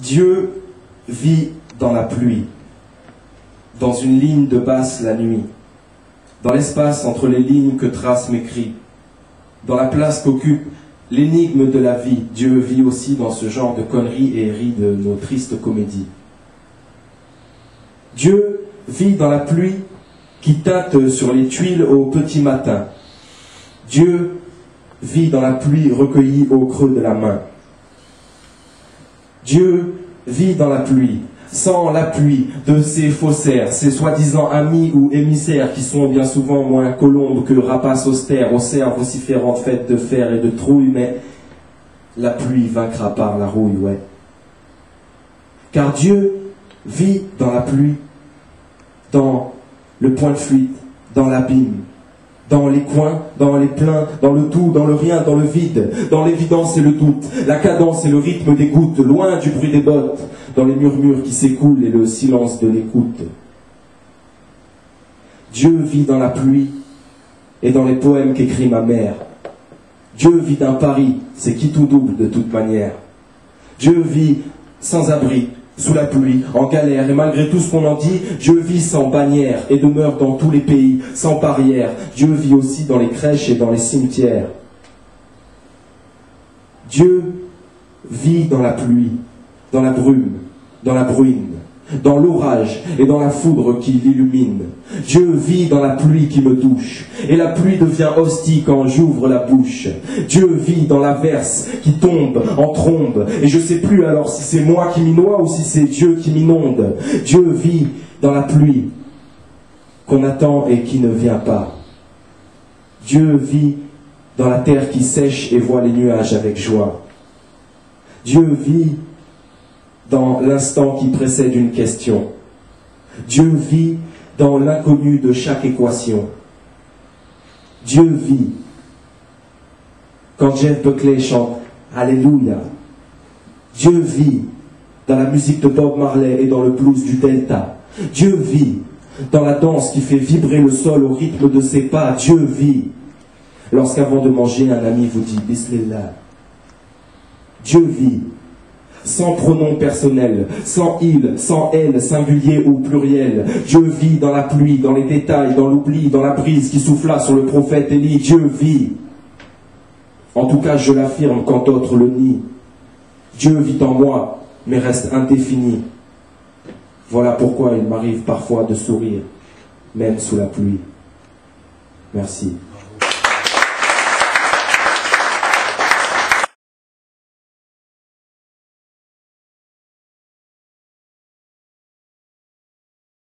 Dieu vit dans la pluie, dans une ligne de basse la nuit, dans l'espace entre les lignes que tracent mes cris, dans la place qu'occupe l'énigme de la vie. Dieu vit aussi dans ce genre de conneries et rit de nos tristes comédies. Dieu vit dans la pluie qui teinte sur les tuiles au petit matin. Dieu vit dans la pluie recueillie au creux de la main. Dieu vit dans la pluie, sans l'appui de ces faussaires, ces soi-disant amis ou émissaires qui sont bien souvent moins colombes que rapaces austères, aux cerves vociférantes faites de fer et de trouille, mais la pluie vaincra par la rouille, ouais. Car Dieu vit dans la pluie, dans le point de fuite, dans l'abîme, dans les coins, dans les pleins, dans le tout, dans le rien, dans le vide, dans l'évidence et le doute, la cadence et le rythme des gouttes, loin du bruit des bottes, dans les murmures qui s'écoulent et le silence de l'écoute. Dieu vit dans la pluie et dans les poèmes qu'écrit ma mère. Dieu vit d'un Paris, c'est qui tout double de toute manière. Dieu vit sans abri, sous la pluie, en galère, et malgré tout ce qu'on en dit, Dieu vit sans bannière et demeure dans tous les pays, sans barrière. Dieu vit aussi dans les crèches et dans les cimetières. Dieu vit dans la pluie, dans la brume, dans la bruine, dans l'orage et dans la foudre qui l'illumine. Dieu vit dans la pluie qui me touche, et la pluie devient hostie quand j'ouvre la bouche. Dieu vit dans l'averse qui tombe en trombe, et je sais plus alors si c'est moi qui m'y noie ou si c'est Dieu qui m'inonde. Dieu vit dans la pluie qu'on attend et qui ne vient pas. Dieu vit dans la terre qui sèche et voit les nuages avec joie. Dieu vit dans l'instant qui précède une question. Dieu vit dans l'inconnu de chaque équation. Dieu vit quand Jeff Buckley chante Alléluia. Dieu vit dans la musique de Bob Marley et dans le blues du Delta. Dieu vit dans la danse qui fait vibrer le sol au rythme de ses pas. Dieu vit lorsqu'avant de manger un ami vous dit Bismillah. Dieu vit sans pronom personnel, sans il, sans elle, singulier ou pluriel. Dieu vit dans la pluie, dans les détails, dans l'oubli, dans la brise qui souffla sur le prophète Élie. Dieu vit. En tout cas, je l'affirme quand d'autres le nient. Dieu vit en moi, mais reste indéfini. Voilà pourquoi il m'arrive parfois de sourire, même sous la pluie. Merci.